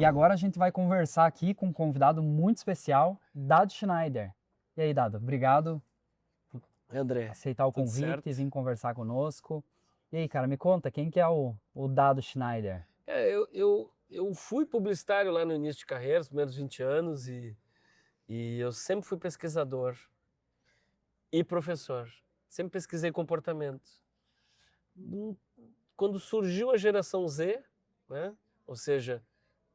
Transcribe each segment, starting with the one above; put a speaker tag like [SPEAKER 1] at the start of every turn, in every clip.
[SPEAKER 1] E agora a gente vai conversar aqui com um convidado muito especial, Dado Schneider. E aí, Dado, obrigado
[SPEAKER 2] André,
[SPEAKER 1] por aceitar o
[SPEAKER 2] tudo
[SPEAKER 1] convite
[SPEAKER 2] certo?
[SPEAKER 1] e vir conversar conosco. E aí, cara, me conta, quem que é o Dado Schneider?
[SPEAKER 2] Eu fui publicitário lá no início de carreira, os primeiros 20 anos, e eu sempre fui pesquisador e professor. Sempre pesquisei comportamento. Hum, Quando surgiu a geração Z, né? Ou seja,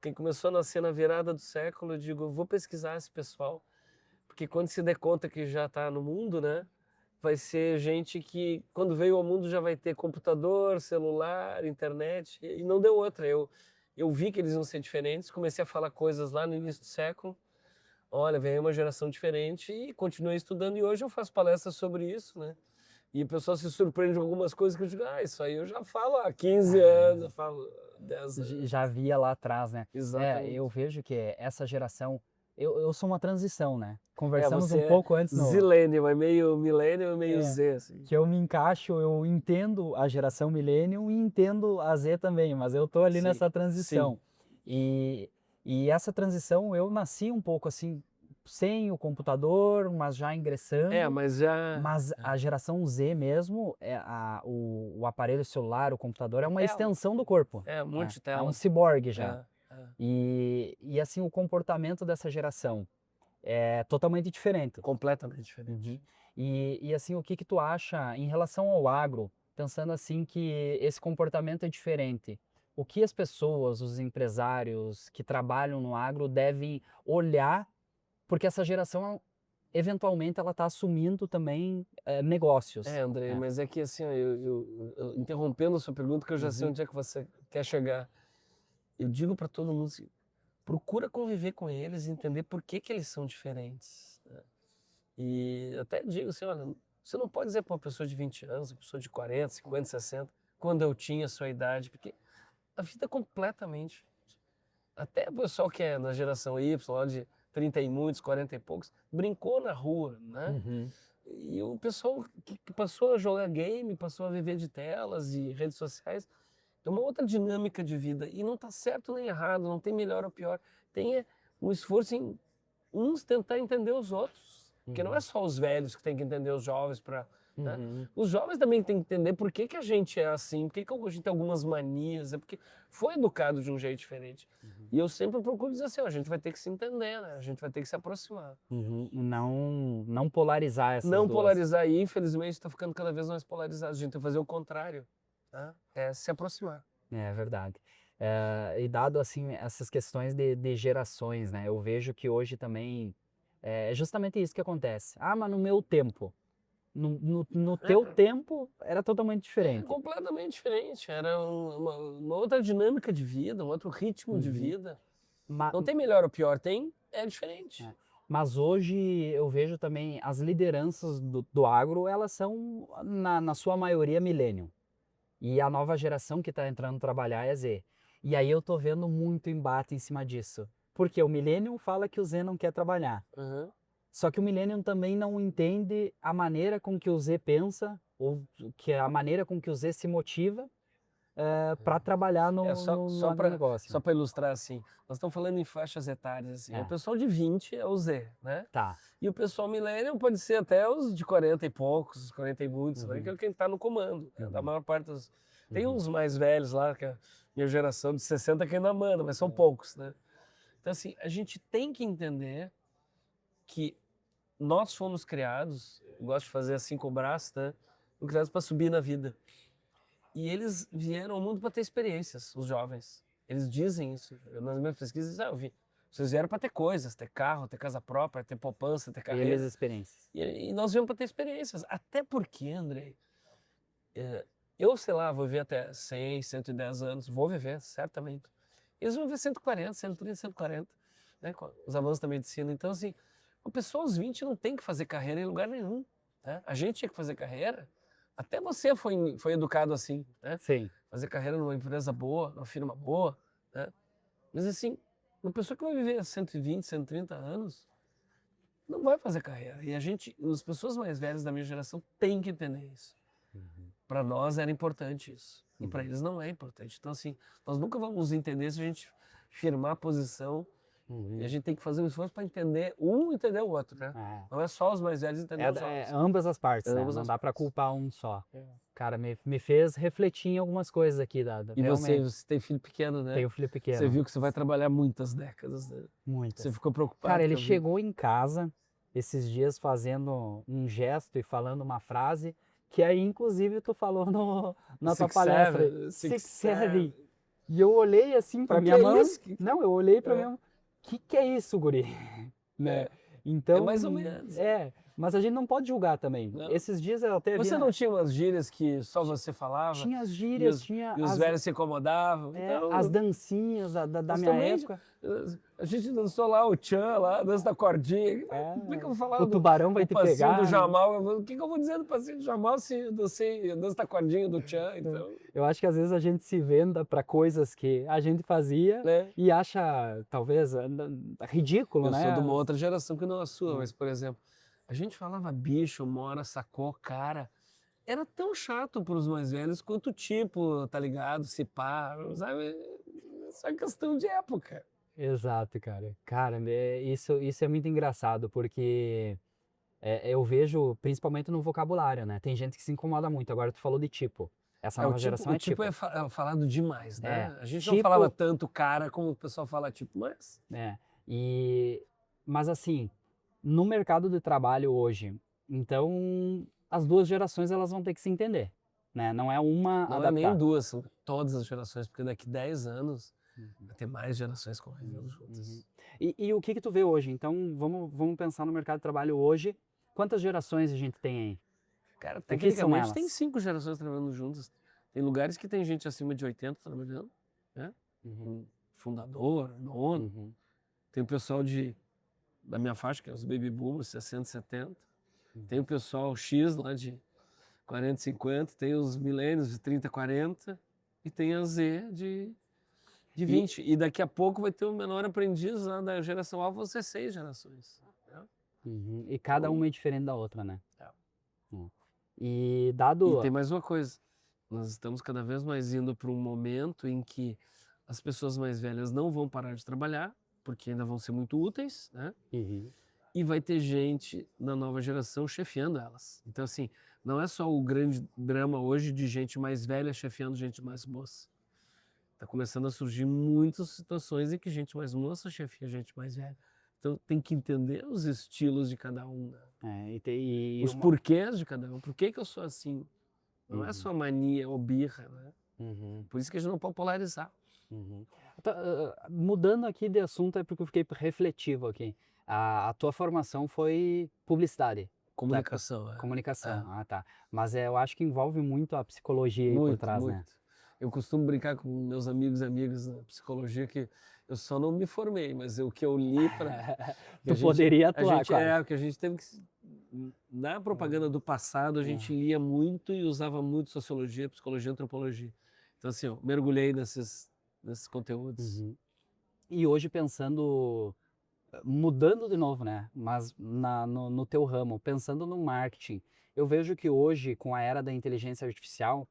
[SPEAKER 2] quem começou a nascer na virada do século, eu digo, eu vou pesquisar esse pessoal, porque quando se der conta que já está no mundo, né? Vai ser gente que, quando veio ao mundo, já vai ter computador, celular, internet, e não deu outra. Eu vi que eles iam ser diferentes, comecei a falar coisas lá no início do século. Olha, veio uma geração diferente e continuei estudando, e hoje eu faço palestras sobre isso, né? E o pessoal se surpreende com algumas coisas que eu digo, isso aí eu já falo há 15 anos, eu falo 10 anos.
[SPEAKER 1] Já via lá atrás, né? Eu
[SPEAKER 2] Exatamente.
[SPEAKER 1] vejo que essa geração, eu sou uma transição, né?
[SPEAKER 2] É,
[SPEAKER 1] Conversamos
[SPEAKER 2] você
[SPEAKER 1] um
[SPEAKER 2] é
[SPEAKER 1] pouco antes
[SPEAKER 2] zillennial, é meio millennial e meio Z, assim.
[SPEAKER 1] que eu me encaixo, eu entendo a geração Millennium e entendo a Z também, mas eu tô ali
[SPEAKER 2] Sim,
[SPEAKER 1] nessa
[SPEAKER 2] sim.
[SPEAKER 1] transição. E, e essa transição eu nasci um pouco assim, sem o computador, mas já
[SPEAKER 2] É,
[SPEAKER 1] ingressando.
[SPEAKER 2] mas já...
[SPEAKER 1] Mas a geração Z mesmo, o aparelho celular, o computador, é uma extensão do corpo.
[SPEAKER 2] Um
[SPEAKER 1] Né?
[SPEAKER 2] monte de
[SPEAKER 1] É um
[SPEAKER 2] tela.
[SPEAKER 1] ciborgue já.
[SPEAKER 2] É, é.
[SPEAKER 1] E assim, o comportamento dessa geração é totalmente diferente.
[SPEAKER 2] Completamente
[SPEAKER 1] Uhum.
[SPEAKER 2] diferente.
[SPEAKER 1] E assim, o que que tu acha em relação ao agro, pensando assim que esse comportamento é diferente? O que as pessoas, os empresários que trabalham no agro devem olhar, porque essa geração, eventualmente, ela está assumindo também negócios.
[SPEAKER 2] Andrei,
[SPEAKER 1] É.
[SPEAKER 2] mas é que assim, ó, interrompendo a sua pergunta, que eu já sei
[SPEAKER 1] Uhum.
[SPEAKER 2] onde é que você quer chegar. Eu digo para todo mundo assim, procura conviver com eles e entender por que que eles são diferentes, né? E até digo assim, olha, você não pode dizer para uma pessoa de 20 anos, uma pessoa de 40, 50, 60, quando eu tinha a sua idade, porque a vida é completamente diferente. Até o pessoal que é na geração Y, lá de 30 e muitos, 40 e poucos, brincou na rua, né?
[SPEAKER 1] Uhum.
[SPEAKER 2] E o pessoal que passou a jogar game, passou a viver de telas e redes sociais, é uma outra dinâmica de vida. E não está certo nem errado, não tem melhor ou pior. Tem um esforço em uns tentar entender os outros. Porque não é
[SPEAKER 1] Uhum.
[SPEAKER 2] só os velhos que têm que entender os jovens para... Né?
[SPEAKER 1] Uhum.
[SPEAKER 2] Os jovens também têm que entender por que que a gente é assim, por que que a gente tem algumas manias, é porque foi educado de um jeito diferente.
[SPEAKER 1] Uhum.
[SPEAKER 2] E eu sempre procuro dizer assim, ó, a gente vai ter que se entender, né? A gente vai ter que se aproximar.
[SPEAKER 1] Uhum. Não polarizar essas
[SPEAKER 2] Não
[SPEAKER 1] duas.
[SPEAKER 2] polarizar, e infelizmente está ficando cada vez mais polarizado. A gente tem que fazer o contrário, tá? É se aproximar.
[SPEAKER 1] É verdade. E dado assim essas questões de gerações, né? Eu vejo que hoje também é justamente isso que acontece. Ah, mas no meu tempo. No teu tempo era totalmente
[SPEAKER 2] É
[SPEAKER 1] diferente.
[SPEAKER 2] completamente diferente. Era uma outra dinâmica de vida, um outro ritmo de
[SPEAKER 1] Uhum.
[SPEAKER 2] vida.
[SPEAKER 1] Ma-
[SPEAKER 2] Não tem melhor ou pior, tem, é diferente.
[SPEAKER 1] é. Mas hoje eu vejo também as lideranças do agro, elas são, na sua maioria, millennium. E a nova geração que está entrando trabalhar é Z. E aí eu tô vendo muito embate em cima disso. Porque o millennium fala que o Z não quer trabalhar.
[SPEAKER 2] Uhum.
[SPEAKER 1] Só que o millennium também não entende a maneira com que o Z pensa, ou que a maneira com que o Z se motiva para trabalhar
[SPEAKER 2] É,
[SPEAKER 1] no agronegócio.
[SPEAKER 2] só para ilustrar assim, nós estamos falando em faixas etárias assim. O
[SPEAKER 1] É,
[SPEAKER 2] pessoal de 20 é o Z, né?
[SPEAKER 1] tá.
[SPEAKER 2] E o pessoal millennial pode ser até os de 40 e poucos, os 40 e muitos, né? Que
[SPEAKER 1] Uhum,
[SPEAKER 2] é quem está no comando, né? Da
[SPEAKER 1] uhum,
[SPEAKER 2] maior parte dos... Tem
[SPEAKER 1] uhum,
[SPEAKER 2] uns mais velhos lá, que é a minha geração de 60 que ainda manda, mas são poucos, né? Então assim, a gente tem que entender que nós fomos criados, eu gosto de fazer assim com o braço, né? Fomos criados para subir na vida. E eles vieram ao mundo para ter experiências, os jovens. Eles dizem isso. Nas minhas pesquisas, eu vi. Vocês vieram para ter coisas, ter carro, ter casa própria, ter poupança, ter
[SPEAKER 1] Eles
[SPEAKER 2] carreira.
[SPEAKER 1] experiências.
[SPEAKER 2] E nós viemos para ter experiências. Até porque, Andrei, eu, sei lá, vou viver até 100, 110 anos. Vou viver, certamente. Eles vão viver 140, 130, 140, né? Com os avanços da medicina. Então, assim, o pessoal aos 20 não tem que fazer carreira em lugar nenhum, né? A gente tinha que fazer carreira. Até você foi educado assim, né?
[SPEAKER 1] Sim.
[SPEAKER 2] Fazer carreira numa empresa boa, numa firma boa, né? Mas assim, uma pessoa que vai viver 120, 130 anos, não vai fazer carreira. E as pessoas mais velhas da minha geração têm que entender isso.
[SPEAKER 1] Uhum,
[SPEAKER 2] Para nós era importante isso. E para
[SPEAKER 1] uhum,
[SPEAKER 2] eles não é importante. Então assim, nós nunca vamos entender se a gente firmar a posição.
[SPEAKER 1] Uhum.
[SPEAKER 2] E a gente tem que fazer um esforço para entender um entender o outro, né?
[SPEAKER 1] É.
[SPEAKER 2] Não é só os mais velhos entender os jovens.
[SPEAKER 1] Ambas as partes, né?
[SPEAKER 2] Ambas
[SPEAKER 1] Não
[SPEAKER 2] as
[SPEAKER 1] dá para
[SPEAKER 2] partes.
[SPEAKER 1] culpar um só.
[SPEAKER 2] É.
[SPEAKER 1] Cara, me fez refletir em algumas coisas aqui,
[SPEAKER 2] E
[SPEAKER 1] realmente.
[SPEAKER 2] você tem filho pequeno, né?
[SPEAKER 1] Tenho filho pequeno.
[SPEAKER 2] Você viu que você vai trabalhar muitas décadas, né?
[SPEAKER 1] Muitas.
[SPEAKER 2] Você ficou preocupado?
[SPEAKER 1] Cara, ele
[SPEAKER 2] que eu vi.
[SPEAKER 1] chegou em casa esses dias fazendo um gesto e falando uma frase que aí, inclusive, tu falou na tua
[SPEAKER 2] Six
[SPEAKER 1] palestra.
[SPEAKER 2] Seven,
[SPEAKER 1] Six,
[SPEAKER 2] Six
[SPEAKER 1] Seven. E eu olhei assim pra
[SPEAKER 2] O que
[SPEAKER 1] minha
[SPEAKER 2] é
[SPEAKER 1] mão.
[SPEAKER 2] isso?
[SPEAKER 1] Não, eu olhei pra
[SPEAKER 2] É.
[SPEAKER 1] minha mão. Que é isso, guri? Né?
[SPEAKER 2] É.
[SPEAKER 1] Então,
[SPEAKER 2] É mais ou menos.
[SPEAKER 1] mas a gente não pode julgar também.
[SPEAKER 2] Não.
[SPEAKER 1] Esses dias eu até vi
[SPEAKER 2] Você não tinha umas gírias que só você falava?
[SPEAKER 1] tinha as
[SPEAKER 2] E
[SPEAKER 1] gírias,
[SPEAKER 2] os,
[SPEAKER 1] tinha
[SPEAKER 2] e os velhos se incomodavam? Então,
[SPEAKER 1] as dancinhas da
[SPEAKER 2] nós
[SPEAKER 1] minha
[SPEAKER 2] também-
[SPEAKER 1] época.
[SPEAKER 2] A gente dançou lá o tchan, lá, a dança da cordinha. Como é que eu vou falar
[SPEAKER 1] O tubarão vai
[SPEAKER 2] do
[SPEAKER 1] te
[SPEAKER 2] passinho
[SPEAKER 1] pegar.
[SPEAKER 2] do
[SPEAKER 1] né?
[SPEAKER 2] Jamal? O que eu vou dizer do passinho do Jamal se eu dancei a dança da cordinha do tchan? Então,
[SPEAKER 1] Eu acho que às vezes a gente se venda para coisas que a gente fazia
[SPEAKER 2] né?
[SPEAKER 1] e acha, talvez, ridículo,
[SPEAKER 2] Eu
[SPEAKER 1] né?
[SPEAKER 2] sou de uma outra geração que não a sua, mas, por exemplo, a gente falava bicho, mora, sacou, cara. Era tão chato para os mais velhos quanto tipo, tá ligado? Se pá, sabe? Só questão de época.
[SPEAKER 1] Exato, cara. Cara, isso é muito engraçado, porque eu vejo, principalmente no vocabulário, né? Tem gente que se incomoda muito. Agora tu falou de tipo. Essa nova geração é tipo.
[SPEAKER 2] É falado demais, né?
[SPEAKER 1] É,
[SPEAKER 2] A gente
[SPEAKER 1] tipo-
[SPEAKER 2] não falava tanto cara como o pessoal fala tipo, mas...
[SPEAKER 1] É, mas assim, no mercado de trabalho hoje, então as duas gerações elas vão ter que se entender, né? Não é uma
[SPEAKER 2] Não é nem
[SPEAKER 1] adaptar.
[SPEAKER 2] duas, são todas as gerações, porque daqui 10 anos vai ter mais gerações convivendo juntas.
[SPEAKER 1] E o que tu vê hoje? Então vamos pensar no mercado de trabalho hoje. Quantas gerações a gente tem aí?
[SPEAKER 2] Cara,
[SPEAKER 1] O que são
[SPEAKER 2] tecnicamente
[SPEAKER 1] elas?
[SPEAKER 2] tem 5 gerações trabalhando juntas. Tem lugares que tem gente acima de 80 trabalhando, né? Um fundador, nono.
[SPEAKER 1] Uhum.
[SPEAKER 2] Tem o pessoal da minha faixa, que é os baby boomers, 60, 70. Tem o pessoal X lá de 40, 50. Tem os milênios de 30, 40. E tem a Z de 20. E daqui a pouco vai ter o menor aprendiz lá da geração A, vão ser 6 gerações. Né?
[SPEAKER 1] Uhum. E cada uma é diferente da outra, né?
[SPEAKER 2] É.
[SPEAKER 1] E dado...
[SPEAKER 2] E tem mais uma coisa. Nós estamos cada vez mais indo para um momento em que as pessoas mais velhas não vão parar de trabalhar, porque ainda vão ser muito úteis, né?
[SPEAKER 1] Uhum.
[SPEAKER 2] E vai ter gente na nova geração chefiando elas. Então, assim, não é só o grande drama hoje de gente mais velha chefiando gente mais moça. Está começando a surgir muitas situações em que gente mais moça chefia gente mais velha. Então, tem que entender os estilos de cada um, né? Os porquês de cada um. Por que eu sou assim? Não é só mania ou birra, né? Por isso que a gente não pode polarizar.
[SPEAKER 1] Mudando aqui de assunto, é porque eu fiquei refletivo aqui. A tua formação foi publicidade.
[SPEAKER 2] Comunicação.
[SPEAKER 1] Comunicação, tá. Mas eu acho que envolve muito a psicologia aí por trás, né?
[SPEAKER 2] Eu costumo brincar com meus amigos e amigas na psicologia que eu só não me formei, mas o que eu li para...
[SPEAKER 1] poderia atuar,
[SPEAKER 2] claro. Porque a gente teve que... Na propaganda do passado, a gente lia muito e usava muito sociologia, psicologia, antropologia. Então, assim, eu mergulhei nesses conteúdos.
[SPEAKER 1] E hoje pensando, mudando de novo, né? Mas no teu ramo, pensando no marketing, eu vejo que hoje, com a era da inteligência artificial,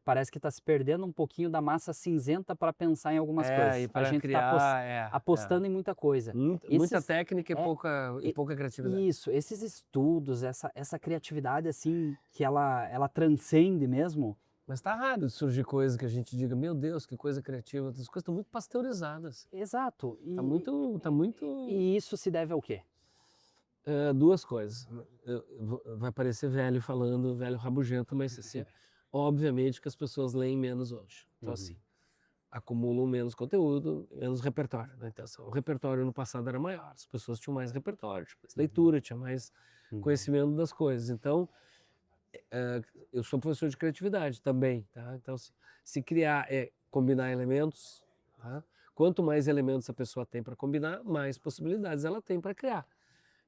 [SPEAKER 1] parece que está se perdendo um pouquinho da massa cinzenta para pensar em algumas coisas.
[SPEAKER 2] E para
[SPEAKER 1] a gente está apostando em muita coisa.
[SPEAKER 2] Muita técnica e pouca criatividade.
[SPEAKER 1] Isso, esses estudos, essa criatividade assim, que ela transcende mesmo.
[SPEAKER 2] Mas tá raro de surgir coisa que a gente diga, meu Deus, que coisa criativa. As coisas estão muito pasteurizadas.
[SPEAKER 1] Exato.
[SPEAKER 2] Tá muito...
[SPEAKER 1] E isso se deve ao quê?
[SPEAKER 2] Duas coisas. Vai parecer velho falando, velho rabugento, mas assim, obviamente que as pessoas leem menos hoje. Então assim, acumulam menos conteúdo, menos repertório. Né? Então, assim, o repertório no passado era maior, as pessoas tinham mais repertório, tinha mais leitura, tinha mais conhecimento das coisas. Então, eu sou professor de criatividade também, tá? Então, se criar combinar elementos, tá? Quanto mais elementos a pessoa tem para combinar, mais possibilidades ela tem para criar.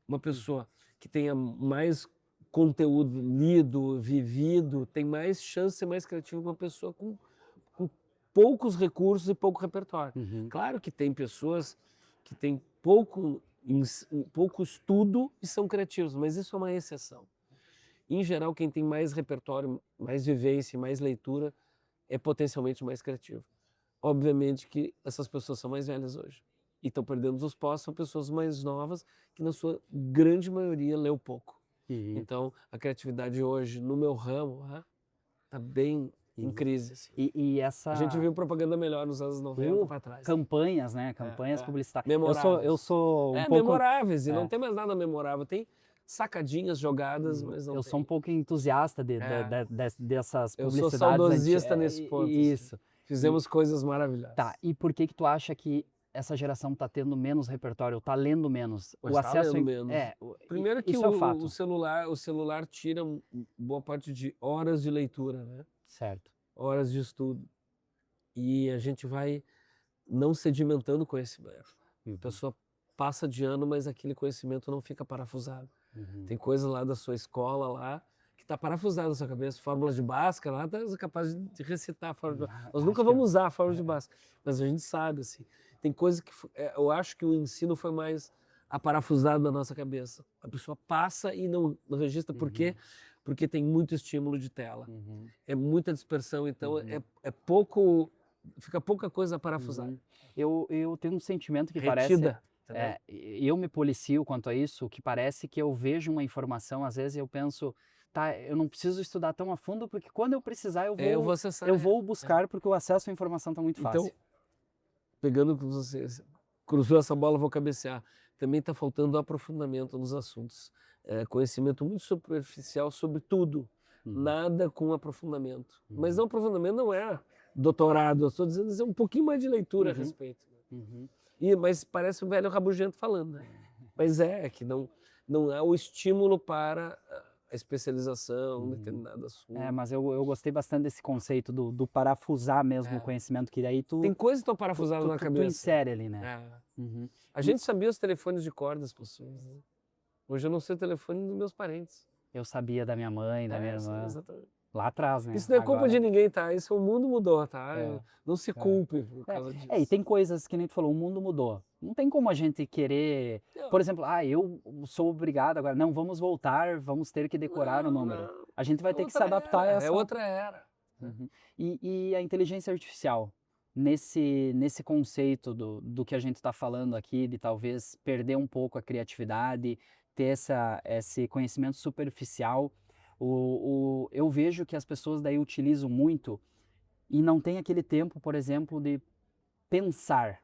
[SPEAKER 2] Uma pessoa que tenha mais conteúdo lido, vivido, tem mais chance de ser mais criativa que uma pessoa com poucos recursos e pouco repertório. Claro que tem pessoas que têm pouco estudo e são criativos, mas isso é uma exceção. Em geral, quem tem mais repertório, mais vivência, mais leitura, é potencialmente mais criativo. obviamente que essas pessoas são mais velhas hoje. E estão perdendo os postos, são pessoas mais novas que na sua grande maioria leu pouco.
[SPEAKER 1] E,
[SPEAKER 2] Então, a criatividade hoje, no meu ramo, tá bem em crise. Assim.
[SPEAKER 1] e
[SPEAKER 2] A gente
[SPEAKER 1] essa
[SPEAKER 2] viu propaganda melhor nos anos 90 para trás.
[SPEAKER 1] campanhas, né? Campanhas publicitárias.
[SPEAKER 2] Memoráveis.
[SPEAKER 1] Eu sou um pouco
[SPEAKER 2] memoráveis, e não tem mais nada memorável. Tem sacadinhas jogadas, mas não
[SPEAKER 1] eu
[SPEAKER 2] tem.
[SPEAKER 1] sou um pouco entusiasta dessas
[SPEAKER 2] Eu
[SPEAKER 1] publicidades.
[SPEAKER 2] sou saudosista nesse ponto.
[SPEAKER 1] Isso.
[SPEAKER 2] Assim. Fizemos coisas maravilhosas.
[SPEAKER 1] Tá, e por que tu acha que essa geração tá tendo menos repertório, tá lendo menos?
[SPEAKER 2] Mas
[SPEAKER 1] o acesso
[SPEAKER 2] lendo menos. Primeiro que
[SPEAKER 1] isso é um fato.
[SPEAKER 2] o celular tira boa parte de horas de leitura, né?
[SPEAKER 1] Certo.
[SPEAKER 2] Horas de estudo. E a gente vai não sedimentando conhecimento. A pessoa passa de ano, mas aquele conhecimento não fica parafusado. Tem coisa lá da sua escola lá que está parafusada na sua cabeça, fórmulas de Bhaskara lá, tá capaz de recitar a fórmula de Bhaskara. Nós nunca vamos usar a fórmula de Bhaskara, mas a gente sabe, assim. Tem coisa que eu acho que o ensino foi mais aparafusado na nossa cabeça. A pessoa passa e não registra. Por quê? Porque tem muito estímulo de tela. É muita dispersão, então é pouco, fica pouca coisa parafusada.
[SPEAKER 1] Eu tenho um sentimento que
[SPEAKER 2] Retida.
[SPEAKER 1] parece... eu me policio quanto a isso, que parece que eu vejo uma informação, às vezes eu penso, tá, eu não preciso estudar tão a fundo, porque quando eu precisar eu vou
[SPEAKER 2] acessar,
[SPEAKER 1] eu vou buscar, porque o acesso à informação está muito fácil.
[SPEAKER 2] Então, pegando com você, cruzou essa bola, vou cabecear. Também está faltando aprofundamento nos assuntos. Conhecimento muito superficial sobre tudo. Nada com aprofundamento. Mas não aprofundamento não é doutorado, eu estou dizendo é um pouquinho mais de leitura a respeito. Mas parece um velho rabugento falando, né? Mas é que não há o estímulo para a especialização em determinado assunto.
[SPEAKER 1] Mas eu gostei bastante desse conceito do parafusar mesmo o conhecimento, que daí tu...
[SPEAKER 2] Tem coisas que estão parafusadas na cabeça.
[SPEAKER 1] Tu insere ali, né?
[SPEAKER 2] A gente sabia os telefones de corda das pessoas. Né? Hoje eu não sei o telefone dos meus parentes.
[SPEAKER 1] Eu sabia da minha mãe, da minha irmã.
[SPEAKER 2] Exatamente.
[SPEAKER 1] Lá atrás, né?
[SPEAKER 2] Isso não é culpa de ninguém, tá? Isso o mundo mudou, tá? Não se culpe por causa disso.
[SPEAKER 1] E tem coisas que nem tu falou, o mundo mudou. Não tem como a gente querer, por exemplo, eu sou obrigado agora, não, vamos voltar, vamos ter que decorar o número.
[SPEAKER 2] Não.
[SPEAKER 1] A gente vai ter que se adaptar a essa...
[SPEAKER 2] É outra era.
[SPEAKER 1] E a inteligência artificial, nesse conceito do que a gente está falando aqui, de talvez perder um pouco a criatividade, ter esse conhecimento superficial, eu vejo que as pessoas daí utilizam muito e não tem aquele tempo, por exemplo, de pensar,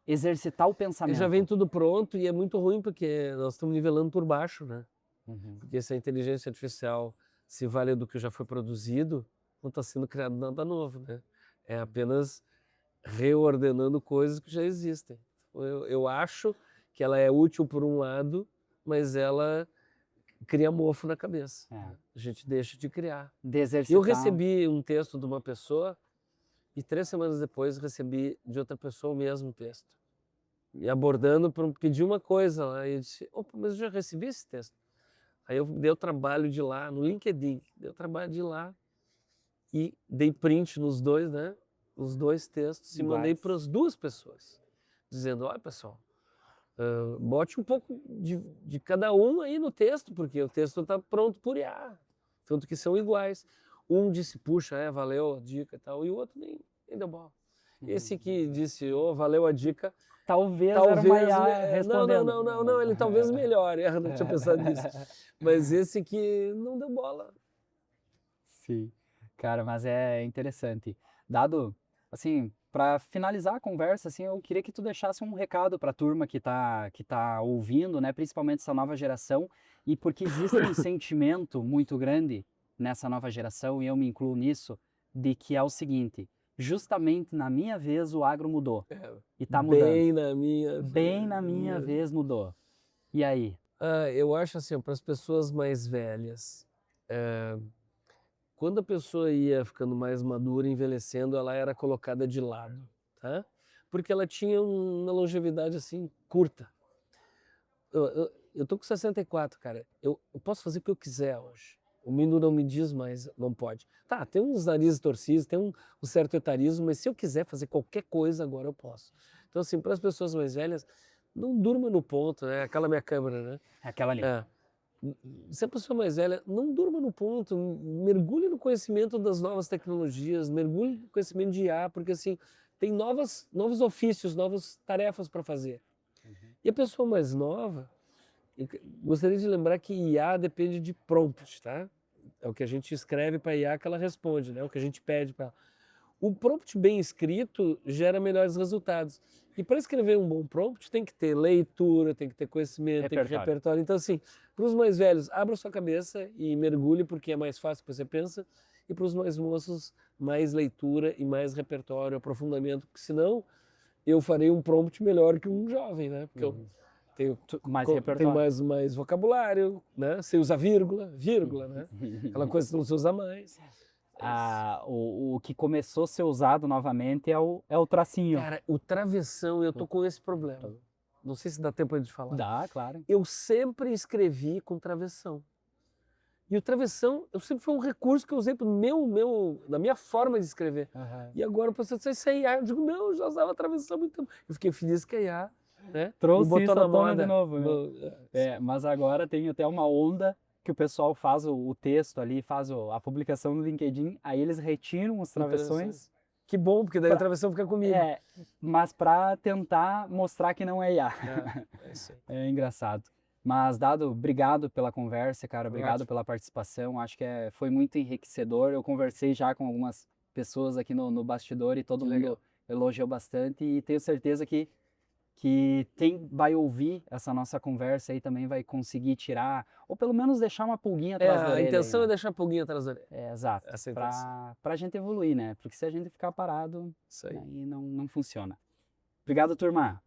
[SPEAKER 1] exercitar o pensamento.
[SPEAKER 2] Já vem tudo pronto e é muito ruim porque nós estamos nivelando por baixo, né? Porque se a inteligência artificial se vale do que já foi produzido, não está sendo criado nada novo, né? É apenas reordenando coisas que já existem. Eu acho que ela é útil por um lado, mas ela cria mofo na cabeça. A gente deixa de criar. Eu recebi um texto de uma pessoa e 3 semanas depois recebi de outra pessoa o mesmo texto. E abordando para pedir uma coisa lá. E eu disse, opa, mas eu já recebi esse texto. Aí eu dei o trabalho de ir lá, no LinkedIn, dei o trabalho de ir lá e dei print nos dois, né? Os 2 textos e mandei para as 2 pessoas. Dizendo, olha pessoal, bote um pouco de cada um aí no texto, porque o texto está pronto por IA, tanto que são iguais. Um disse, puxa, valeu a dica e tal, e o outro nem deu bola. Esse que disse, valeu a dica,
[SPEAKER 1] talvez era uma IA respondendo.
[SPEAKER 2] Não, ele talvez melhore, eu não tinha pensado nisso. Mas esse que não deu bola.
[SPEAKER 1] Sim, cara, mas é interessante. Dado, assim, para finalizar a conversa, assim, eu queria que tu deixasse um recado para a turma que tá ouvindo, né, principalmente essa nova geração, e porque existe um sentimento muito grande nessa nova geração, e eu me incluo nisso, de que é o seguinte, justamente na minha vez o agro mudou, e tá mudando. Bem na minha vez mudou. E aí?
[SPEAKER 2] Eu acho assim, para as pessoas mais velhas, quando a pessoa ia ficando mais madura, envelhecendo, ela era colocada de lado, tá? Porque ela tinha uma longevidade assim curta. Eu tô com 64, cara. Eu posso fazer o que eu quiser hoje. O mundo não me diz mais, não pode. Tá, tem uns narizes torcidos, tem um certo etarismo, mas se eu quiser fazer qualquer coisa agora eu posso. Então assim, para as pessoas mais velhas, não durma no ponto, né? Aquela minha câmera, né?
[SPEAKER 1] Aquela ali.
[SPEAKER 2] Se a pessoa mais velha, não durma no ponto, mergulhe no conhecimento das novas tecnologias, mergulhe no conhecimento de IA, porque assim, tem novos ofícios, novas tarefas para fazer. E a pessoa mais nova, eu gostaria de lembrar que IA depende de prompt, tá? É o que a gente escreve para IA que ela responde, né? O que a gente pede para ela. O prompt bem escrito gera melhores resultados. E para escrever um bom prompt tem que ter leitura, tem que ter conhecimento, tem que ter repertório. Então, assim, para os mais velhos, abra sua cabeça e mergulhe, porque é mais fácil do que você pensa. E para os mais moços, mais leitura e mais repertório, aprofundamento, porque senão eu farei um prompt melhor que um jovem, né? Porque eu tenho mais vocabulário, né? Sei usar vírgula, né? Aquela coisa que não se usa mais.
[SPEAKER 1] O que começou a ser usado novamente é o tracinho.
[SPEAKER 2] Cara, o travessão, eu tô com esse problema. Não sei se dá tempo de falar.
[SPEAKER 1] Dá, claro.
[SPEAKER 2] Eu sempre escrevi com travessão. E o travessão, eu sempre foi um recurso que eu usei na minha forma de escrever. E agora o professor disse, isso é IA. Eu digo, não, eu já usava travessão muito tempo. Eu fiquei feliz que a IA, né,
[SPEAKER 1] trouxe isso
[SPEAKER 2] na
[SPEAKER 1] moda de novo, né? Mas agora tem até uma onda que o pessoal faz o texto ali, faz a publicação no LinkedIn, aí eles retiram os travessões.
[SPEAKER 2] Que bom, porque daí a travessão fica comigo.
[SPEAKER 1] Mas para tentar mostrar que não é IA.
[SPEAKER 2] É isso aí.
[SPEAKER 1] É engraçado. Mas, Dado, obrigado pela conversa, cara. Obrigado pela participação. Acho que foi muito enriquecedor. Eu conversei já com algumas pessoas aqui no bastidor e todo mundo elogiou bastante. E tenho certeza que quem vai ouvir essa nossa conversa aí também vai conseguir tirar, ou pelo menos deixar uma pulguinha atrás da orelha.
[SPEAKER 2] A intenção
[SPEAKER 1] aí, né?
[SPEAKER 2] é deixar a pulguinha atrás da orelha.
[SPEAKER 1] Exato. Pra gente evoluir, né? Porque se a gente ficar parado,
[SPEAKER 2] Isso aí.
[SPEAKER 1] aí não funciona. Obrigado, turma.